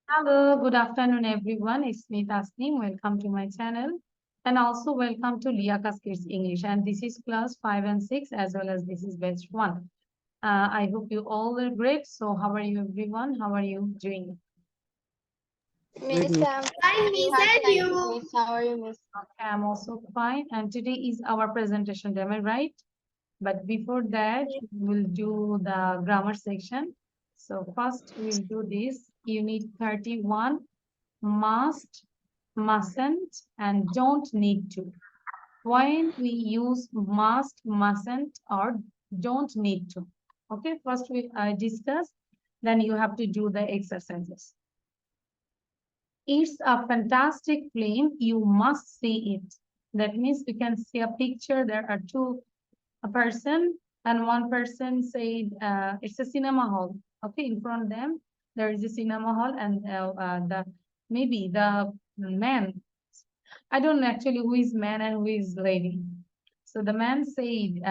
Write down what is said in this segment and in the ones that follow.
Hello, good afternoon, everyone. It's me, Tasnim. Welcome to my channel. And also welcome to Liaka's Kids English. And this is class 5 and 6, as well as this is batch 1. I hope you all are great. So how are you, everyone? How are you doing? Miss, I'm Fine, you. Miss, and you? Miss, how are you, Miss? Okay, I'm also fine. And today is our presentation day, am I right? But before that, we'll do the grammar section. So first, we'll do this. Unit 31, must, mustn't, and don't need to. When we use must, mustn't, or don't need to. Okay, first we discuss, then you have to do the exercises. It's a fantastic film. You must see it. That means we can see a picture. There are a person, and one person said it's a cinema hall. Okay, in front of them there is a cinema hall, and maybe the man, I don't know actually who is man and who is lady. So the man said,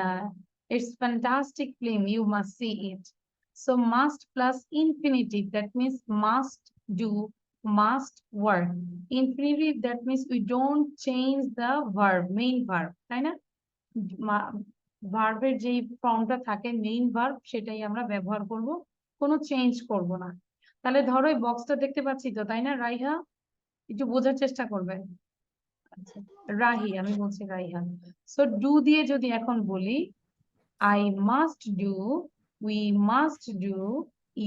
it's fantastic film, you must see it. So must plus infinitive, that means must do, must work. Infinitive, that means we don't change the verb, main verb, তাই না? ভার্বের যে ফর্মটা থাকে main verb সেটাই আমরা ব্যবহার করব, কোনো চেঞ্জ করব না। তাহলে ধরো এই বক্সটা দেখতে পাচ্ছি তো, তাই না রাইহা? একটু বোঝার চেষ্টা করবে। রাহি, আমি বলছি রাইহা। সো ডু দিয়ে যদি এখন বলি, I must do, we must do,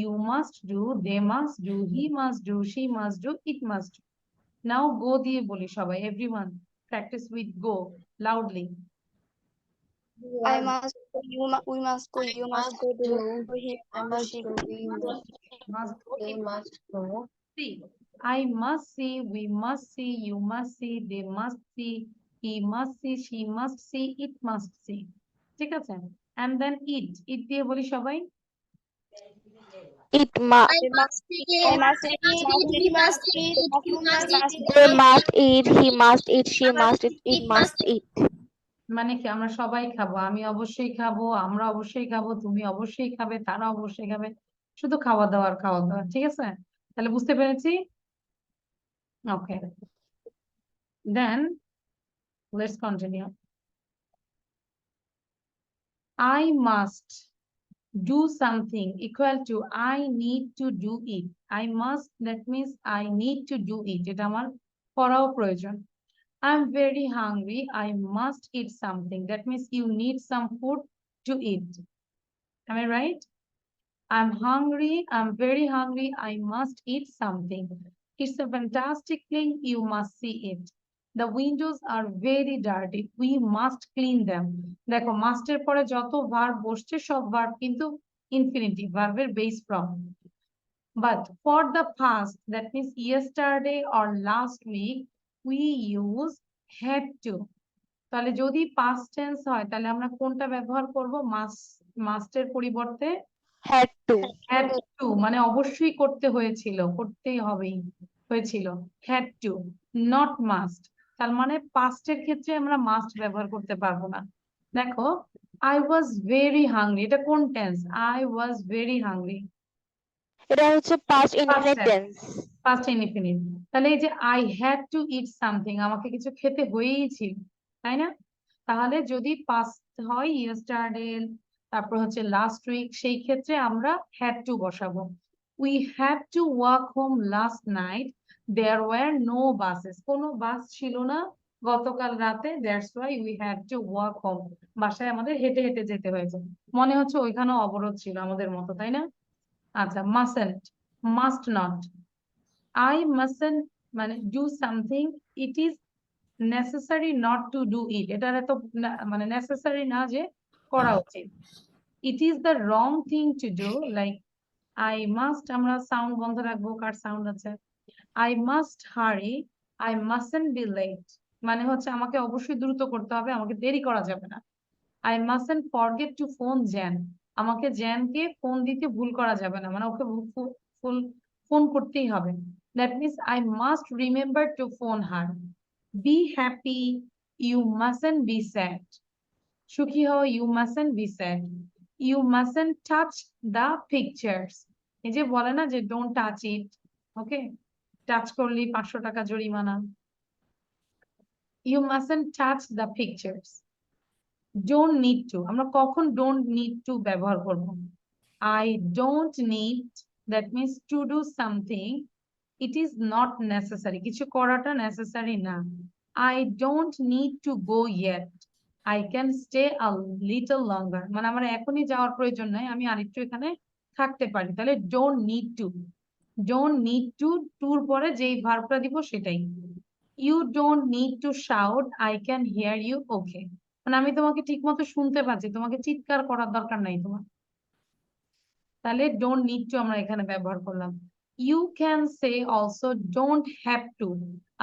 you must do, they must do, he must do, she must do, it must do. Now go দিয়ে বলি সবাই, everyone practice with go loudly. I must go, we must go, you must go, he I must must go, do, we must, Must go, they must go. see. I must see, we must see, you must see, they must see, he must see, she must see, it must see. ঠিক আছে? And then it দিয়ে বলি সবাই। It must. I must eat, I must eat, we must eat, you must eat, they must eat, he must eat, she must eat, it it must must eat. মানে কি আমরা সবাই খাবো, আমি অবশ্যই খাবো, আমরা অবশ্যই খাবো, তুমি অবশ্যই খাবে, তারা অবশ্যই খাবে। শুধু খাওয়া দাওয়া আর খাওয়া দাওয়া, ঠিক আছে? তাহলে বুঝতে পেরেছি? Okay, then let's continue. I must do something equal to I need to do it. I must, that means I need to do it. এটা আমার করাও প্রয়োজন। I'm very hungry. I must eat something. That means you need some food to eat. Am I right? I'm hungry. I'm very hungry. I must eat something. It's a fantastic thing. You must see it. The windows are very dirty. We must clean them. দেখো মাস্টের পরে যত verb বসছে সব verb কিন্তু infinitive ভার্বের base form. But for the past, that means yesterday or last week, we use had to. তাহলে যদি past tense হয় তাহলে আমরা কোনটা ব্যবহার করব? মাস্টের পরিবর্তে Had to. had to, মানে অবশ্যই করতে হয়েছিল, করতেই হবেই হয়েছিল, had to, not must। তার মানে পাস্টের ক্ষেত্রে আমরা মাস্ট ব্যবহার করতে পারবো না। দেখো I was very hungry, এটা কোন tense? I was very hungry, এটা হচ্ছে past past indefinite tense, tense. past indefinite। তাহলে এই যে I had to eat something, আমাকে কিছু খেতে হয়েই ছিল, তাই না? তাহলে যদি past হয় yesterday, তারপর হচ্ছে last week, সেই ক্ষেত্রে আমরা had to বসাবো। We had to walk home last night. There were no buses. কোনো বাস ছিল না গতকাল রাতে, that's why we had to walk home. বাসায় আমাদের হেঁটে হেঁটে যেতে হয়েছে। মনে হচ্ছে ওইখানেও অবরোধ ছিল আমাদের মতো, তাই না? আচ্ছা, mustn't, must not. I mustn't মানে do something, it is necessary not to do it. এটার এত মানে necessary না যে করা উচিত। It is the wrong thing to do, like I must, আমরা সাউন্ড বন্ধ রাখবো, কার সাউন্ড আছে? I must hurry, I mustn't be late, মানে হচ্ছে আমাকে অবশ্যই দ্রুত করতে হবে, আমাকে দেরি করা যাবে না। I mustn't forget to phone Jan, আমাকে জ্যানকে ফোন দিতে ভুল করা যাবে না, মানে ওকে ফোন করতেই হবে। That means I must remember to phone her. Be happy, you mustn't be sad. সুখী হও, you mustn't be sad. You mustn't touch the pictures, এই যে বলে না যে don't touch it, okay, touch করলেই 500 টাকা জরিমানা। You mustn't touch the pictures. Don't need to, আমরা কখন ডোন্ট নিড টু ব্যবহার করব? I don't need, that means to do something, it is not necessary, কিছু করাটা নেসেসারি না। I don't need to go yet, I can stay a little longer, মানে আমার এখনই যাওয়ার প্রয়োজন নাই, আমি আরেকটু এখানে থাকতে পারি। তাহলে don't need to, don't need to, টুর পরে যেই ভার্বটা দিব সেটাই। You don't need to shout, I can hear you okay, মানে আমি তোমাকে ঠিক মতো শুনতে পাচ্ছি, তোমাকে চিৎকার করার দরকার নাই তোমার। তাহলে ডোন্ট নিড টু আমরা এখানে ব্যবহার করলাম। You can say also don't have to,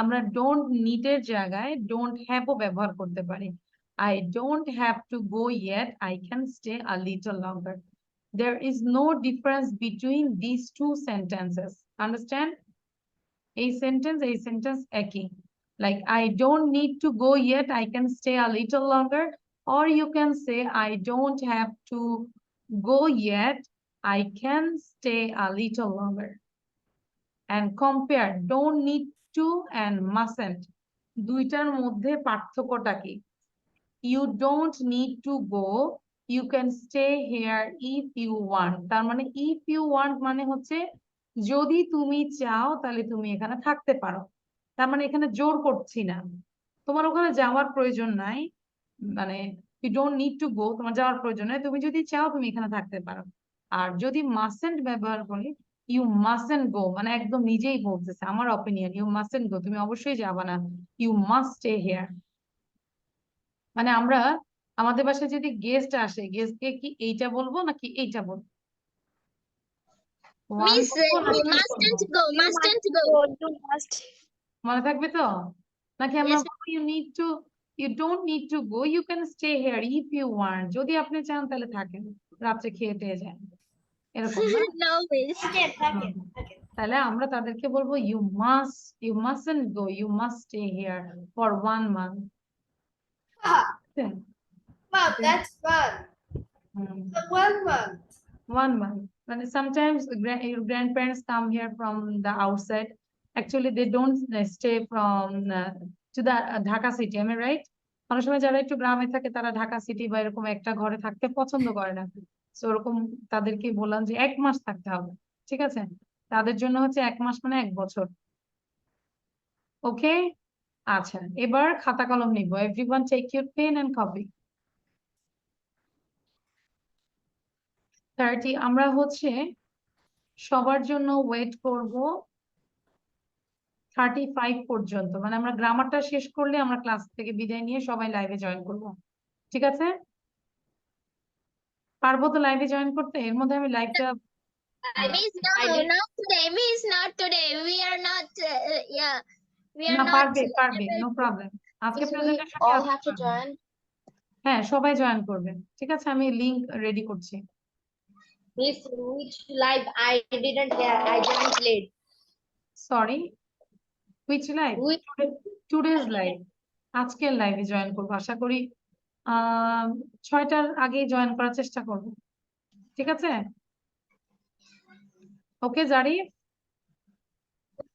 আমরা ডোন্ট নিড এর জায়গায় ডোন্ট হ্যাভ ও ব্যবহার করতে পারি। I don't have to go yet, I can stay a little longer. There is no difference between these two sentences. Understand? A sentence একই, like I don't need to go yet, I can stay a little longer, or you can say I don't have to go yet, I can stay a little longer. And compare don't need to and mustn't, দুইটার মধ্যে পার্থক্যটা কি? You don't need to go, you can stay here if you want, তার মানে if you want মানে হচ্ছে যদি তুমি চাও তাহলে তুমি এখানে থাকতে পারো, তার মানে এখানে জোর করছি না, তোমার ওখানে যাওয়ার প্রয়োজন নাই, মানে you don't need to go, তোমার যাওয়ার প্রয়োজন নাই, তুমি যদি চাও তুমি এখানে থাকতে পারো। আর যদি mustn't ব্যবহার করি, you mustn't go, মানে একদম নিজেই বলতেছে আমার অপিনিয়ন, you mustn't go, তুমি অবশ্যই যাবা না, you must stay here। মানে আমরা আমাদের বাসায় যদি গেস্ট আসে, গেস্টকে কি এইটা বলবো নাকি এইটা বলবো? ওয়ান Miss, বলবো না you টু বলবো? mustn't go, mustn't go. You must. মনে থাকবে তো? নাকি আমরা Yes, বলবো you need to, you don't need to go, you can stay here if you want, যদি আপনি চান তাহলে থাকেন, রাত্রে খেয়ে টেয়ে যান, এরকম না? no, miss. হুম। তাহলে আমরা তাদেরকে বলবো you must, you mustn't go, you must stay here for 1 month। Wow, that's fun. হুম। The 1 month. 1 month. And sometimes your grandparents come here from the outside. Actually, they don't stay from to the Dhaka city. Am I right? অনেক সময় যারা একটু গ্রামে থাকে তারা Dhaka city বা এরকম একটা ঘরে থাকতে পছন্দ করে না, তো ওরকম তাদেরকে বললাম যে 1 মাস থাকতে হবে, ঠিক আছে? তাদের জন্য হচ্ছে 1 মাস মানে 1 বছর। ওকে, আচ্ছা, এবার খাতা কলম নিব। Everyone take your pen and copy. 30, আমরা হচ্ছে সবার জন্য ওয়েট করব 35 পর্যন্ত, মানে আমরা গ্রামারটা শেষ করলে আমরা ক্লাস থেকে বিদায় নিয়ে সবাই লাইভে জয়েন করব, ঠিক আছে? পারবো তো লাইভে জয়েন করতে? এর মধ্যে আমি লাইভটা Miss, no, not today. Miss, not today. We are not, yeah, we are না, not পারবে পারবে, able নো to. প্রবলেম। আজকে Miss, we presentation all have to join. হ্যাঁ, সবাই জয়েন করবে, ঠিক আছে? আমি লিংক রেডি করছি। Miss, which live I didn't hear. I joined late. Sorry, which live? Which today's live, আজকের লাইভে জয়েন করবো আশা করি 6টার আগে জয়েন করার চেষ্টা করব, ঠিক আছে? ওকে জারি?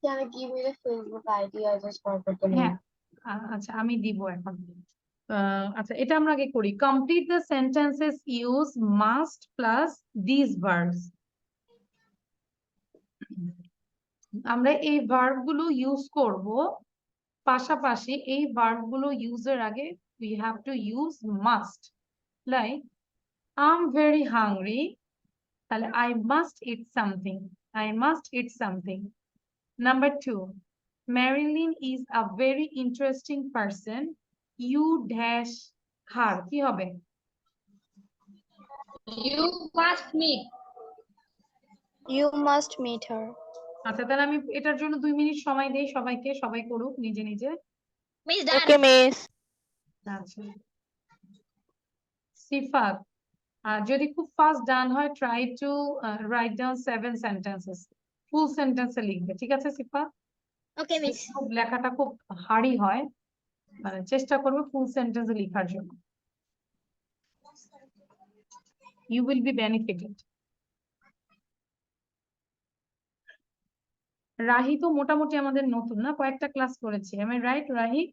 can you give me the Facebook ID? I just forgot the হ্যাঁ, name. আচ্ছা আমি দিব এখন। আচ্ছা, এটা আমরা আগে করি। Complete the sentences use must plus this verbs. আমরা এই ভার্ব গুলো ইউজ করব, পাশাপাশি এই ভার্ব গুলো ইউজের আগে we have to use must, like I'm very hungry, তাহলে I must eat something, I must eat something. Number 2, Marilyn is a very interesting person, you dash her, কি হবে? You must meet. You must meet her. আচ্ছা, তাহলে আমি এটার জন্য 2 minute সময় দেই সবাইকে, সবাই করুক নিজে নিজে। Miss, Okay, miss. আচ্ছা, সিফাত, যদি খুব ফাস্ট ডান হয় try to write down 7 sentences, full সেন্টেন্সে লিখবে, ঠিক আছে সিফাত? Okay, miss. খুব লেখাটা খুব হার্ডই হয়, মানে চেষ্টা করবে ফুল সেন্টেন্সে লেখার জন্য, you will be benefited. Rahi তো মোটামুটি আমাদের নতুন না, কয়েকটা ক্লাস করেছি, am I right Rahi?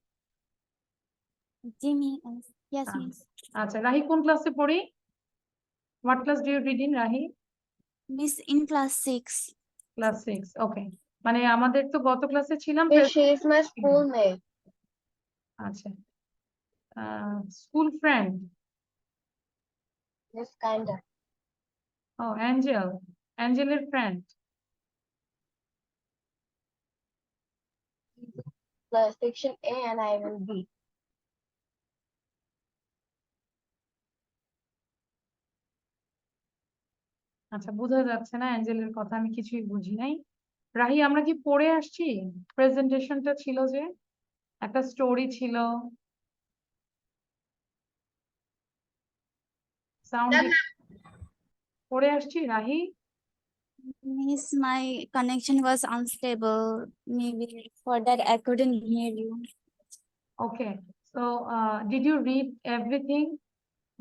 G miss, yes miss. আচ্ছা রাহি কোন ক্লাসে পড়ি? What class do you read in Rahi? Miss in class 6। Class 6, ওকে। মানে আমাদের তো গত ক্লাসে ছিলাম She is my schoolmate. আচ্ছা, স্কুল ফ্রেন্ড। Yes, kinda. ও অ্যাঞ্জেল, অ্যাঞ্জেলের friend. Section A and I will B. আচ্ছা বোঝা যাচ্ছে না অ্যাঞ্জেলের কথা, আমি কিছুই বুঝি নাই। রাহি আমরা কি পড়ে আসছি? প্রেজেন্টেশনটা ছিল যে একটা স্টোরি ছিল, সাউন্ড পড়ে আসছি Rahi? Miss, my connection was unstable. Maybe for that I couldn't hear you. Okay, so did you read everything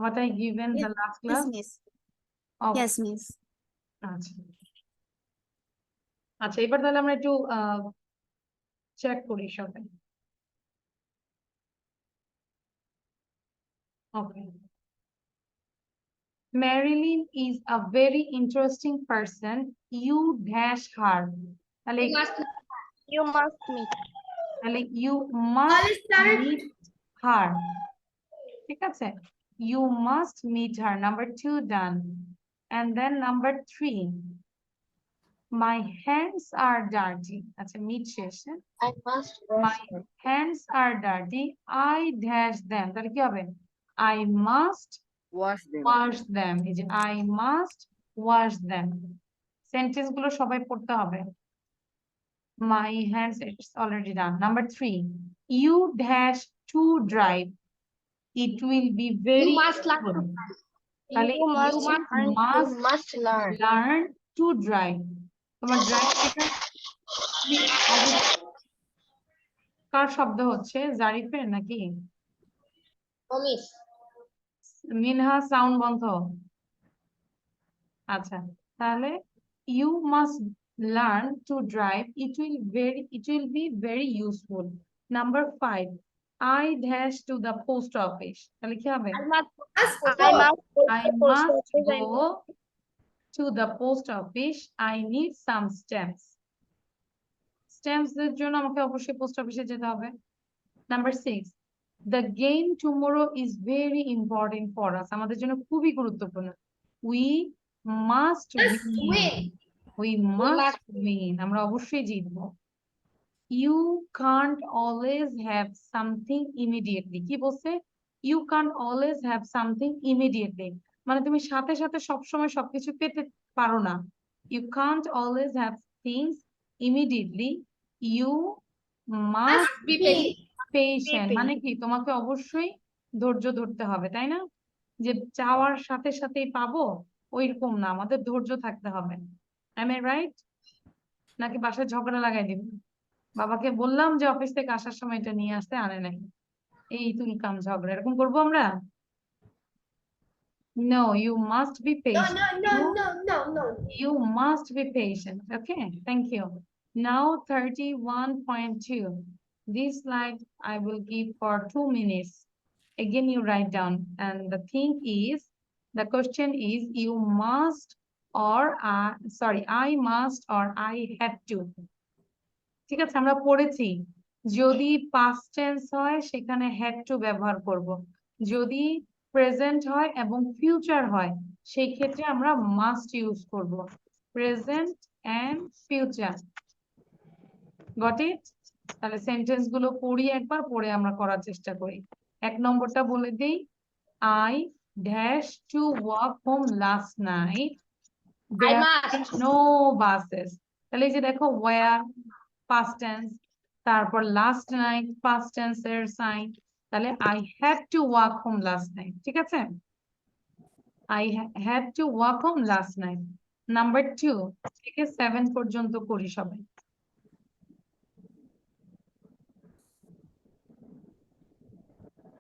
what I given the last Yes, class? miss. Okay. Yes, miss. আচ্ছা আচ্ছা, এবার তাহলে আমরা একটু check করি সবাই। ওকে, Marilyn is a very interesting person. You dash her. তাহলে You must meet. তাহলে you must meet her, ঠিক আছে? You must meet her. Number 2 done. And then number 3, my hands are dirty. আচ্ছা meet শেষে I must wash my them. hands are dirty. I dash them. তাহলে কি হবে? I must Wash them. wash them. এই যে I must wash them. Sentence গুলো সবাই পড়তে হবে। My hands, it's already done. Number 3, you dash to drive. It will be very useful. তাহলে You must you learn. must You must learn. learn to drive. তোমার drive শেখার কার শব্দ হচ্ছে? জারিফের নাকি? Miss. মিনহা সাউন্ড বন্ধ। আচ্ছা তাহলে you must learn to drive. It will be very useful. Number 5, I dash to the post office. তাহলে কি হবে? I must go to the post office. I need some stamps. Stamps এর জন্য আমাকে অবশ্যই পোস্ট অফিসে যেতে হবে। Number 6, the game tomorrow is very important for us. আমাদের জন্য খুবই গুরুত্বপূর্ণ। We must win. We must win. আমরা অবশ্যই জিতবো। You can't always have something immediately. কি বলছে? You can't always have something immediately. মানে তুমি সাথে সাথে সবসময় সবকিছু পেতে পারো না। You can't always have things immediately. You must be patient. মানে কি? তোমাকে অবশ্যই ধৈর্য ধরতে হবে, তাই না? যে চাওয়ার সাথে সাথেই পাবো ওইরকম না, আমাদের ধৈর্য থাকতে হবে। Am I right? নাকি বাসায় ঝগড়া লাগাই দিব? বাবাকে বললাম যে অফিস থেকে আসার সময় এটা নিয়ে আসতে, আনে নাই, এই তুলকাম ঝগড়া এরকম করবো আমরা? No, you must be patient. You must be patient. Okay, thank you. Now 31.2. This slide I will give for 2 minutes. Again, you write down. And the thing is, the question is, you must or I must or I have to. ঠিক আছে, আমরা পড়েছি যদি past tense হয় সেখানে had to ব্যবহার করব, যদি প্রেজেন্ট হয় এবং ফিউচার হয় সেই ক্ষেত্রে আমরা মাস্ট ইউজ করব। Present and future, got it? তাহলে সেন্টেন্স গুলো পড়ি একবার, পড়ে আমরা করার চেষ্টা করি। 1 নম্বরটা বলে দিই, I dash to walk home last night. There are no buses. তাহলে এই যে দেখো where past tense, তারপর last night past tense এর সাইন, তাহলে I had to walk home last night, ঠিক আছে? I had to walk home last night. Number 2 থেকে 7 পর্যন্ত করি সবাই।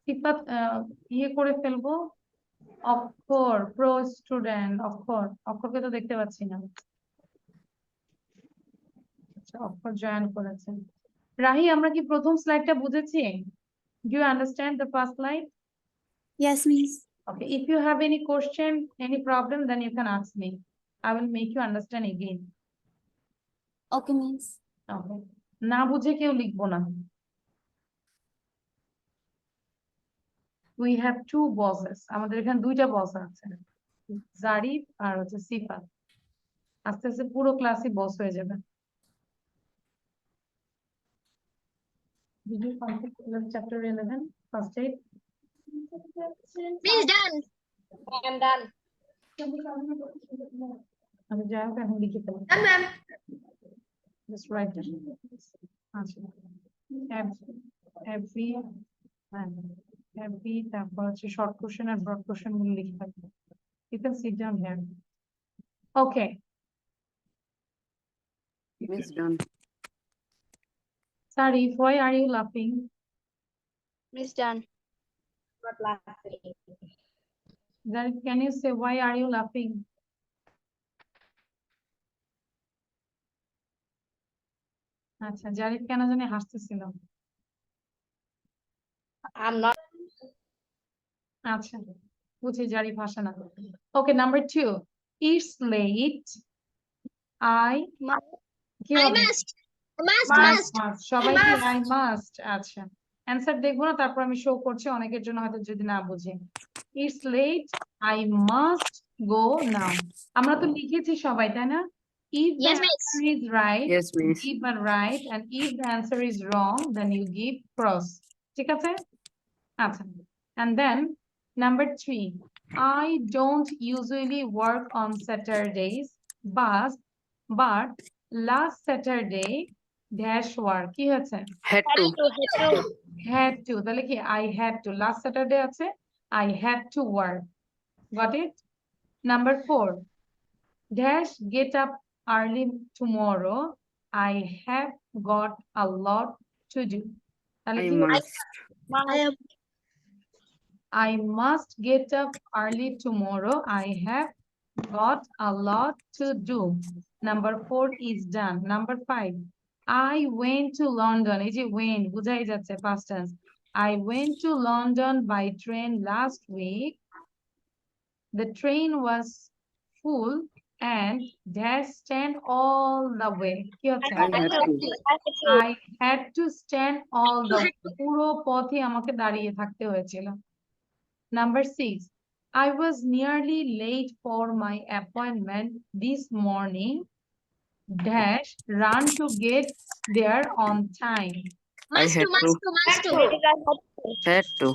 সিফাত ইয়ে করে ফেলবো, অক্ষর প্রো স্টুডেন্ট, অক্ষরকে তো দেখতে পাচ্ছি না। আচ্ছা অক্ষর জয়েন করেছেন। রাহি আমরা কি প্রথম স্লাইডটা বুঝেছি? Do you understand the first slide? Yes, Miss. Okay, if you have any question, any problem, then you can ask me. I will make you understand again. Okay, Miss. Okay. না বুঝে কেউ লিখবো না। We have two bosses. আমাদের এখানে দুইটা বস আছে, জারিফ আর হচ্ছে সিফাত। আস্তে আস্তে পুরো ক্লাসই বস হয়ে যাবে। Did you complete chapter 11 first aid? Miss done. I am done. আমি যাই হোক এখন লিখে ফেলি। Done, ma'am. Just write down. আচ্ছা every every তারপর হচ্ছে শর্ট কোশ্চেন আর ব্রড কোশ্চেন গুলো লিখে থাকবে। You can sit down here. Okay. Miss done. Sarif, why are you laughing? Miss done. Not laughing. Zarif, can you say why are you laughing? আচ্ছা জারিফ কেন জানি হাসতেছিল। I'm not. আচ্ছা বুঝি জারিফ হাসে না। Okay number 2, it's late. কি I হবে? must. Must. Must. সবাই কি I must? আচ্ছা অ্যান্সার দেখবো না, তারপর আমি শো করছি অনেকের জন্য হয়তো যদি না বুঝি। It's late, I must go now. আমরা তো লিখেছি সবাই তাই না? If the Yes, miss. answer is right, Yes, you miss. give a right, and if the answer is wrong, then you give cross. ঠিক আছে? আচ্ছা and then number 3, I don't usually work on Saturdays, but last Saturday dash work কি হয়েছে? Had to. Had to, তাহলে কি I had to, last Saturday আছে I had to work. Got it? Number 4, dash get up early tomorrow, I have got a lot to do. তাহলে I কি must. I must get up early tomorrow, I have got a lot to do. Number 4 is done. Number 5, I went to London. এই যে went বুঝাই যাচ্ছে past tense. I went to London by train last week. The train was full and dash stand all the way. কি হচ্ছে? I had to. I had to stand all the way. পুরো পথে আমাকে দাঁড়িয়ে থাকতে হয়েছিল। Number 6, I was nearly late for my appointment this morning. Dash run to get there on time. I had to. Had to.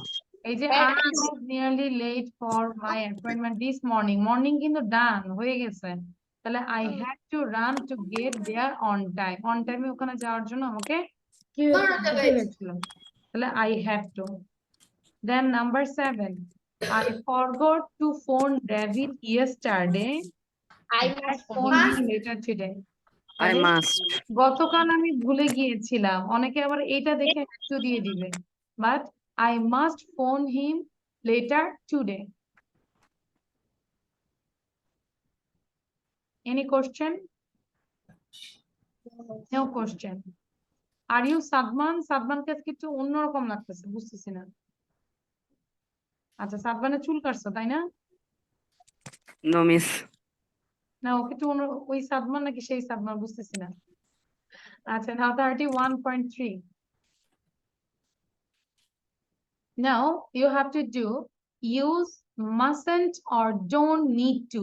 এই যে I was nearly late for my appointment this morning. Morning কিন্তু done হয়ে গেছে। তাহলে I had to run to get there on time. On time এ ওখানে যাওয়ার জন্য আমাকে কি হয়েছিল? তাহলে I had to. Then number 7, I forgot to phone David yesterday. I I must. phone him later today. I must. গতকাল আমি ভুলে গিয়েছিলাম, অনেকে আবার এটা দেখে একটু দিয়ে দিবে, but I must phone him later today. Any question? No question. Are you Sadman? সাদমানকে আজকে একটু অন্যরকম লাগতেছে, বুঝতেছি না। আচ্ছা সাদমানের চুল কাটছো তাই না? No, miss. না ওকে একটু ওই সাদমান নাকি সেই সাদমান বুঝতেছি না। আচ্ছা now 31.3. Now you have to do use mustn't or don't need to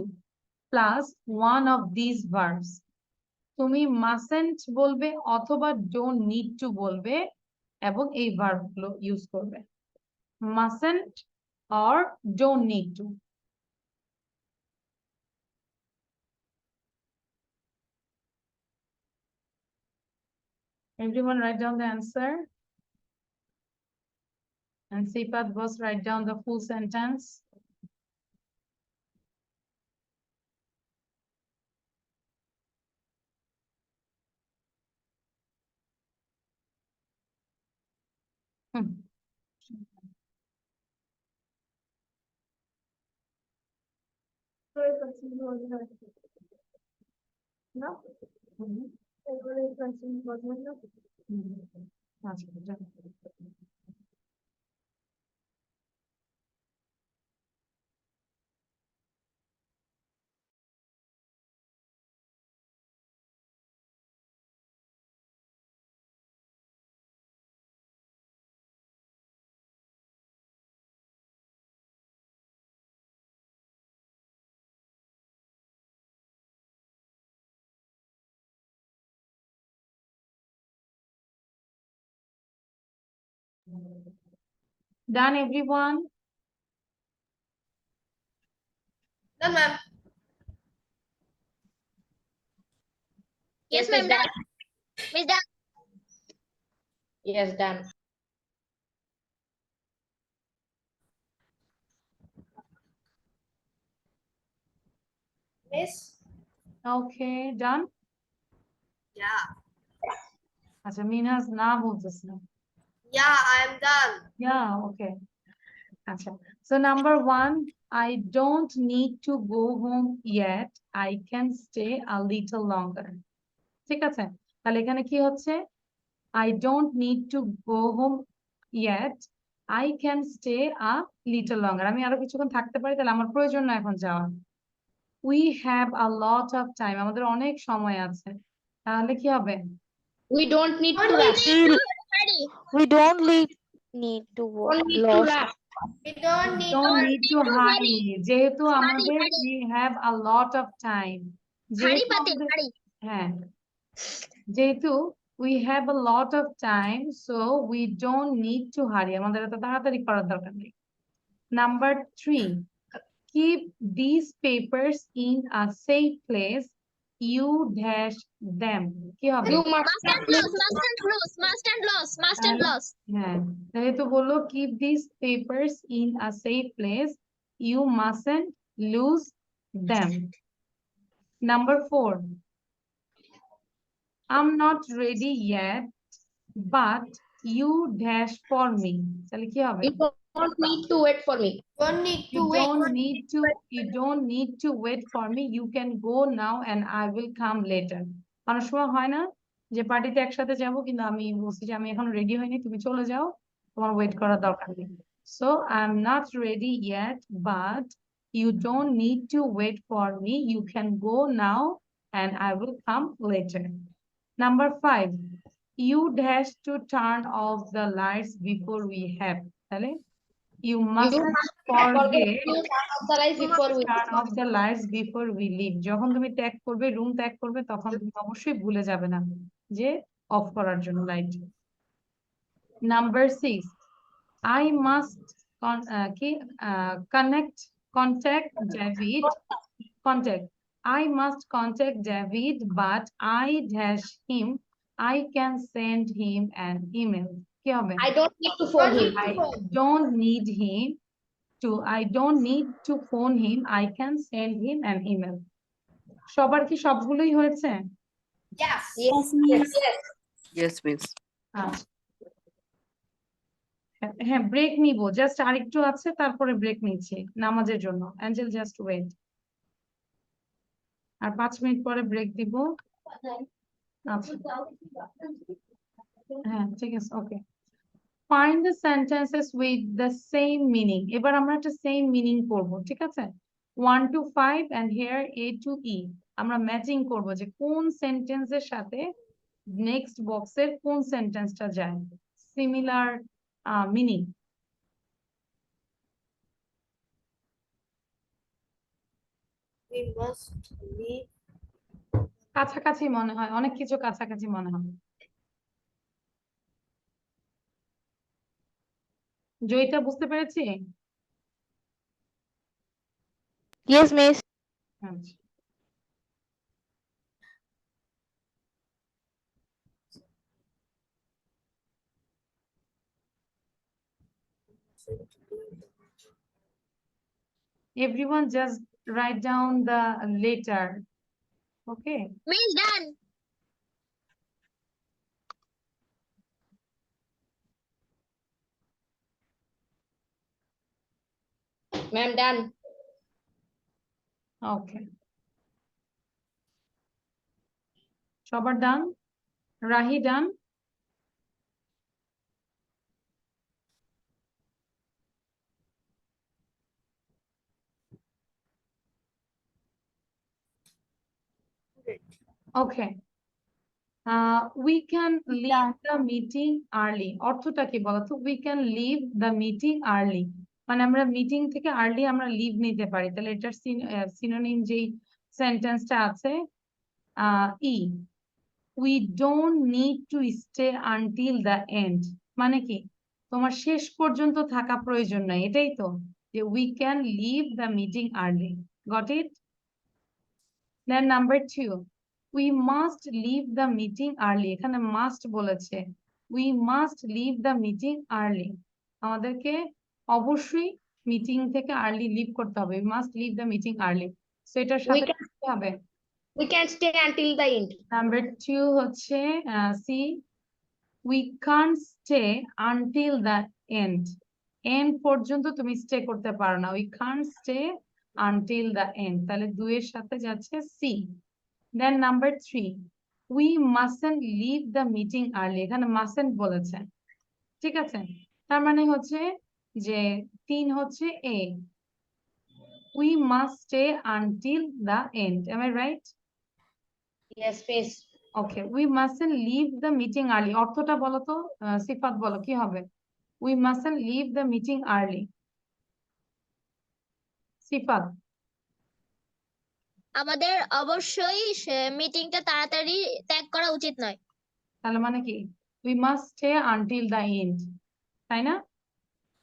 plus one of these verbs. তুমি mustn't বলবে অথবা don't need to বলবে এবং এই verb গুলো use করবে। Mustn't or don't need to. Everyone write down the answer. And Sipat boss write down the full sentence. No? Done, everyone? Done, ma'am. Yes, Yes, ma'am. done. Done. Miss done. Yes, done. Miss? Okay, done? Yeah. আচ্ছা মিনহাজ না বলতেছে না। Yeah, I am done. Yeah, okay. আচ্ছা, so number 1, I don't need to go home yet, I can stay a little longer. ঠিক আছে, তাহলে এখানে কি হচ্ছে, I don't need to go home yet, I can stay a little longer. আমি আরো কিছুক্ষণ থাকতে পারি, তাহলে আমার প্রয়োজন না এখন যাওয়ার। We have a lot of time, আমাদের অনেক সময় আছে, তাহলে কি হবে? We don't need to We rush. need to hurry. We don't need to Don't need to lost. rush. We don't need Don't Don't need need to to hurry, যেহেতু Hurry, আমাদের hurry. we have a lot of time, Hurry, যেহেতু Patil, আমাদের hurry. হ্যাঁ, যেহেতু we have a lot of time, so we don't need to hurry, আমাদের এত তাড়াতাড়ি করার দরকার নেই। Number 3, keep these papers in a safe place, you dash them, কি হবে? You must Must and loss, must and loss, must and loss, must and loss. হ্যাঁ, যেহেতু বললো keep these papers in a safe place, you mustn't lose them. Number 4, I'm not ready yet, but you dash for me, তাহলে কি হবে? You don't need to wait for me. Don't need to You don't need to wait for me, you can go now and I will come later. অনেক সময় হয় না যে পার্টিতে একসাথে যাব, কিন্তু আমি বলছি যে আমি এখন রেডি হইনি, তুমি চলে যাও, তোমার ওয়েট করার দরকার নেই। So I'm not ready yet, but you don't need to wait for me, you can go now and I will come later. Number 5, you dash to turn off the lights before we have, তাহলে you mustn't forget to turn off the lights before we turn off the lights before we leave. যখন তুমি ত্যাগ করবে, room ত্যাগ করবে, তখন তুমি অবশ্যই ভুলে যাবে না যে অফ করার জন্য light. Number 6, I must contact David. I must contact David, but I dash him, I can send him an email. কি হবে? I don't need to phone him. I don't need to phone him, I can send him an email. সবার কি সবগুলোই হয়েছে? Yes. Yes, miss. Yes, miss. আচ্ছা, হ্যাঁ break নিব, just আরেকটু আছে, তারপরে ব্রেক নিচ্ছি নামাজের জন্য। অ্যাঞ্জেল জাস্ট ওয়েট, আর 5 মিনিট পরে ব্রেক দিব। আচ্ছা, হ্যাঁ ঠিক আছে, ওকে। Find the sentences with the same meaning. এবার আমরা একটা সেম মিনিং করব, ঠিক আছে? 1 to 5 and here A to E, আমরা ম্যাচিং করব যে কোন সেন্টেন্সের সাথে নেক্সট বক্সের কোন সেন্টেন্সটা যায়, similar meaning. We must leave. কাছাকাছি মনে হয়, অনেক কিছু কাছাকাছি মনে হয়। জয়িতা বুঝতে পেরেছি? Yes, miss. আচ্ছা, everyone just write down the letter, okay? Miss done. Ma'am, done. Okay. সবার ডান? রাহি ডান? Okay. We can leave Done. the meeting early. অর্থটা কি বলতো? We can leave the meeting early. মানে আমরা মিটিং থেকে আর্লি আমরা লিভ নিতে পারি। তাহলে এটার সিনোনিম যেই সেন্টেন্সটা আছে ই we don't need to stay until the end মানে কি তোমার শেষ পর্যন্ত থাকা প্রয়োজন নাই এটাই তো যে we can leave the meeting early got it then number 2 we must leave the meeting early এখানে must বলেছে we must leave the meeting early আমাদেরকে অবশ্যই মিটিং থেকে আর্লি লিভ করতে হবে we must leave the meeting early so এটার সাথে কি হবে We can stay until the end. Number 2 হচ্ছে C we can't stay until the end end পর্যন্ত তুমি স্টে করতে পারো না we can't stay until the end তাহলে 2 এর সাথে যাচ্ছে C then number 3 we mustn't leave the meeting early এখানে mustn't বলেছে ঠিক আছে তার মানে হচ্ছে যে 3 হচ্ছে এ we must stay until the end am I right Yes, miss. Okay, we mustn't leave the meeting early. অর্থটা বলো তো সিফাত বলো কি হবে? We mustn't leave the meeting early. সিফাত আমাদের অবশ্যই মিটিংটা তাড়াতাড়ি ত্যাগ করা উচিত নয়। তাহলে মানে কি? We must stay until the end. তাই না?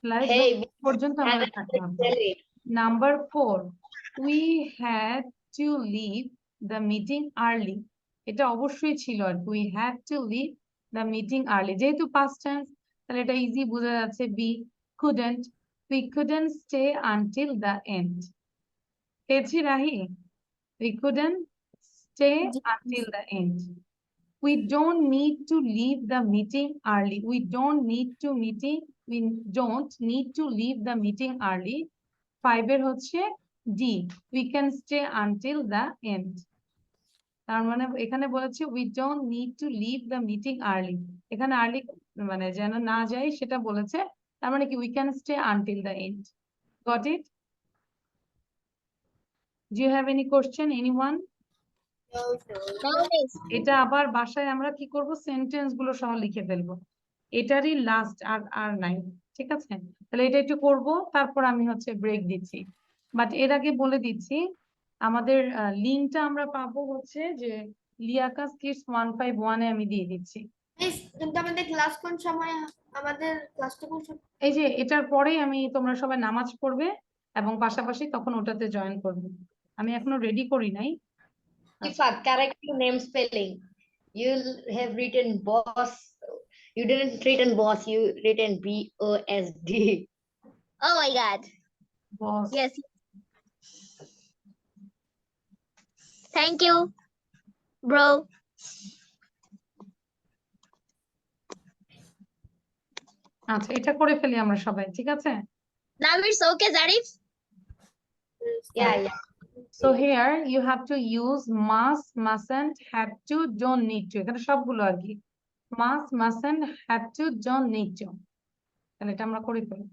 লাইক Hey, পর্যন্ত আমাদের থাকতে হবে। Number 4, we had to leave the meeting early. এটা অবশ্যই ছিল আর we had to leave the meeting early. যেহেতু past tense তাহলে এটা ইজি বোঝা যাচ্ছে B couldn't we couldn't stay until the end. পেয়েছি Rahi? We couldn't stay until the end. We don't need to leave the meeting early. We don't need to leave the meeting early. 5 এর হচ্ছে D we can stay until the end তার মানে এখানে বলেছে we don't need to leave the meeting early এখানে early মানে যেন না যাই সেটা বলেছে তার মানে কি we can stay until the end got it do you have any question anyone এটা আবার বাসায় আমরা কি করব সেন্টেন্স গুলো সহ লিখে ফেলবো এটারই লাস্ট আর নাই ঠিক আছে তাহলে এটা একটু করব তারপর আমি হচ্ছে ব্রেক দিচ্ছি বাট এর আগে বলে দিচ্ছি আমাদের লিংকটা আমরা পাবো হচ্ছে যে লিয়াকাস কিডস 151 এ আমি দিয়ে দিচ্ছি মিস কিন্তু আমাদের ক্লাস কোন সময় আমাদের ক্লাসটা কোন সময় এই যে এটার পরেই আমি তোমরা সবাই নামাজ পড়বে এবং পাশাপাশি তখন ওটাতে জয়েন করবে আমি এখনো রেডি করি নাই Ifat, correct your name spelling. You have written boss. You didn't written boss. You written BOSD. Oh my God. Boss Yes. Thank you, bro. আচ্ছা এটা করে ফেলি আমরা সবাই ঠিক আছে Now it's okay, Zarif. Yeah, yeah. So here you have to use must, mustn't, have to, don't need to. এখানে সবগুলো আর কি must, mustn't, have to, don't need to. তাহলে এটা আমরা করে ফেলি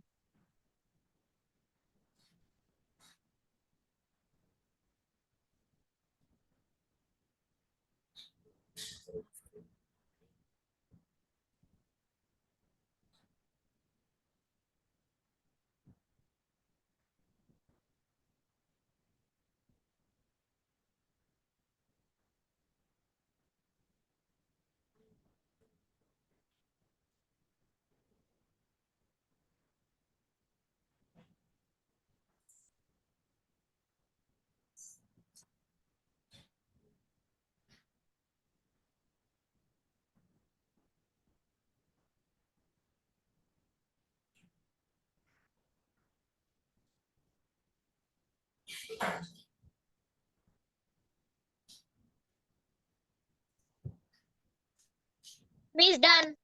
Miss done.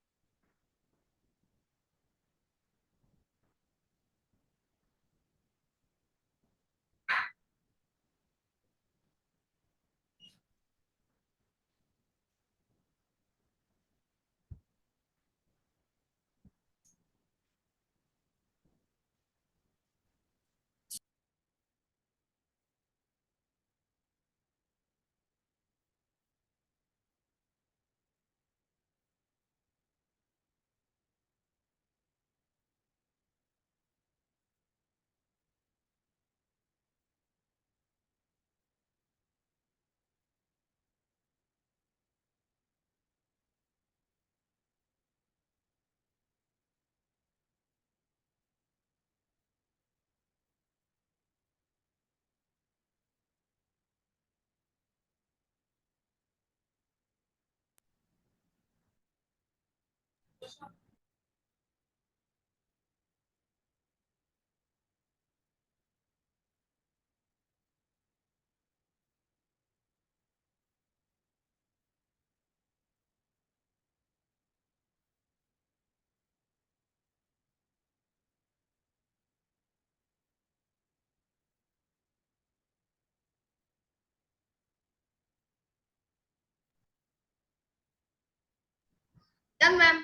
Done, ma'am.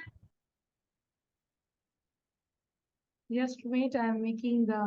Just wait, I am making the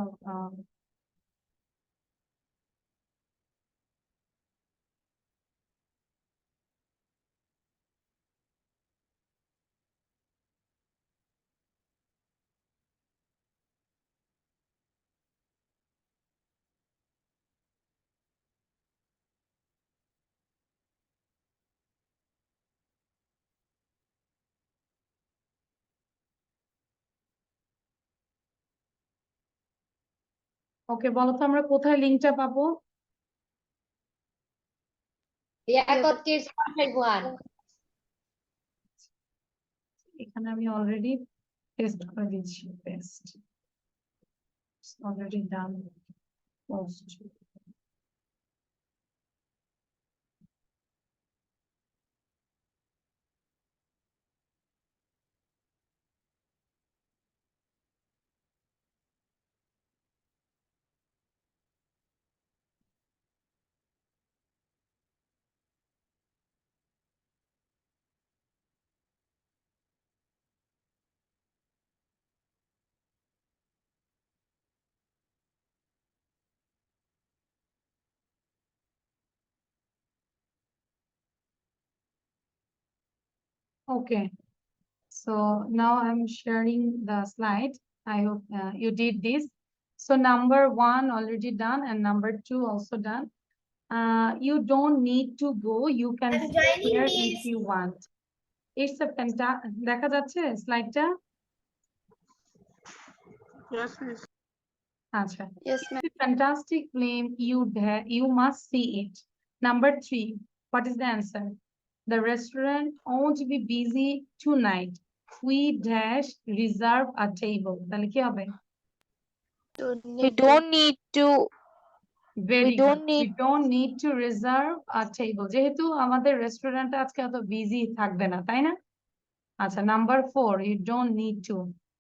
ওকে, বলো তো আমরা কোথায় লিংকটা পাবো? Yakut Kids 151. এখানে আমি অলরেডি টেস্ট করে দিচ্ছি, paste already done, post. Okay, so now I'm sharing the slide. I hope you did this. So number 1 already done and number 2 also done. You don't need to go. You can I'm stay joining here this. if you want. It's a দেখা যাচ্ছে স্লাইডটা? Yes, miss. আচ্ছা, Yes, it's ma'am. a fantastic film. You must see it. Number 3, what is the answer? The restaurant won't be busy tonight. We dash reserve a table. তাহলে কি হবে? We don't need to. Very good. don't We need. don't need to reserve a table. যেহেতু আমাদের restaurant আজকে এত busy থাকবে না, তাই না? আচ্ছা, number 4, you don't need to.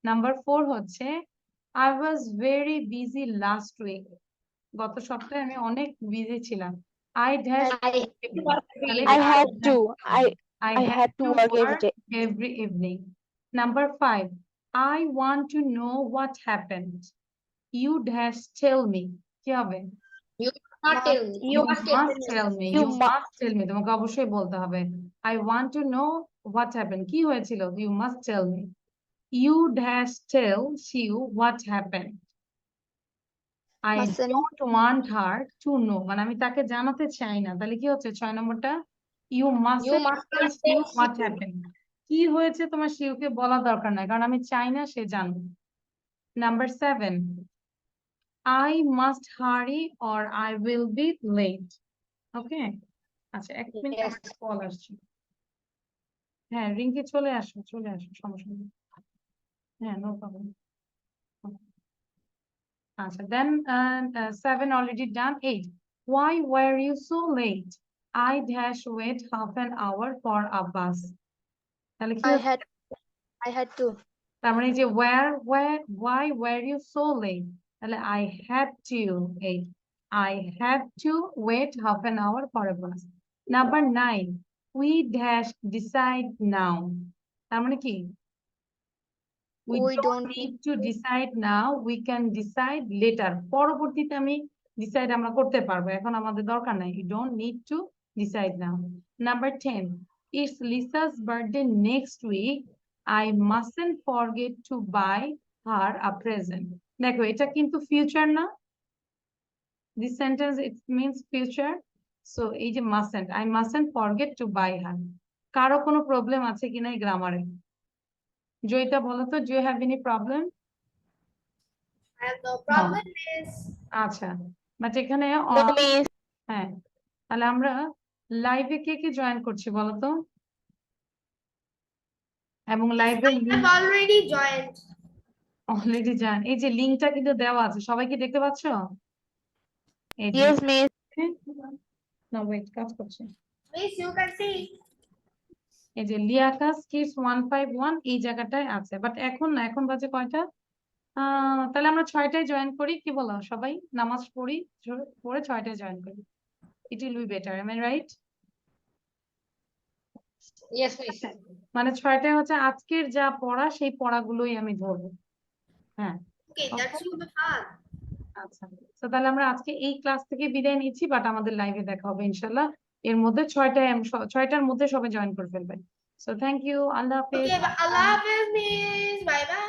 Number 4 হচ্ছে I was very busy last week. গত সপ্তাহে আমি অনেক বিজি ছিলাম। I dash I had to. I I had to work every day. every evening. Number 5, I want to know what happened. You dash tell me. কি হবে? You not tell me. You must tell me. You You must tell me. তোমাকে অবশ্যই বলতে হবে। I want to know what happened. কি হয়েছিল? You must tell me. You dash tell Shiu what happened. I Mustn't. don't want her to know. মানে আমি তাকে জানাতে চাই না। তাহলে কি হচ্ছে 6 নম্বরটা? You must tell Shiu what happened. কি হয়েছে তোমার শিউকে বলা দরকার নাই, কারণ আমি চাই না সে জানুক। Number 7, I must hurry or I will be late. Okay? আচ্ছা, এক মিনিট, আমার একটা কল আসছে। হ্যাঁ, রিঙ্কি চলে আসো, সমস্যা নেই। হ্যাঁ, নো প্রবলেম। আচ্ছা, then 7 already done. 8, why were you so late? I dash wait half an hour for a bus. তাহলে কি হচ্ছে? I had to. তার মানে যে why were you so late? তাহলে I had to wait. I had to wait half an hour for a bus. Number 9, we dash decide now. তার মানে কি? We don't need to decide now. We can decide later. পরবর্তীতে আমি decide আমরা করতে পারবো, এখন আমাদের দরকার নাই. You don't need to decide now. Number 10, it's Lisa's birthday next week. I mustn't forget to buy her a present. দেখো, এটা কিন্তু future না? This sentence, it means future. So এই যে mustn't, I mustn't forget to buy her. কারো কোনো problem আছে কিনা এই গ্রামারে? জয়িতা বলো তো, do you have any problem? I have no problem, miss. আচ্ছা, বাট এখানে No, miss. হ্যাঁ, তাহলে আমরা লাইভে কে কে জয়েন করছি বলো তো? এবং লাইভের I've already joined. অলরেডি যান, এই যে লিংকটা কিন্তু দেওয়া আছে, সবাই কি দেখতে পাচ্ছ? এই যে Yes, miss. না ওয়েট, কাজ করছে। Miss, you can see. এই যে লিয়াকাস কিডস 151 এই জায়গাটায় আছে, বাট এখন না, এখন বাজে কয়টা? তাহলে আমরা 6টায় জয়েন করি, কি বলো সবাই? নামাজ পড়ি, পড়ে 6টায় জয়েন করি। It will be better, am I right? Yes, miss. মানে 6টায় হচ্ছে আজকের যা পড়া সেই পড়াগুলোই আমি ধরবো। হ্যাঁ, Okay, that should be fun. আচ্ছা, তো তাহলে আমরা আজকে এই ক্লাস থেকে বিদায় নিচ্ছি, বাট আমাদের লাইভে দেখা হবে ইনশাল্লাহ। এর মধ্যে 6টার মধ্যে সবাই জয়েন করে ফেলবেন। সো থ্যাংক ইউ, আল্লাহ হাফেজ। Okay, Allah Hafiz, Miss. Bye.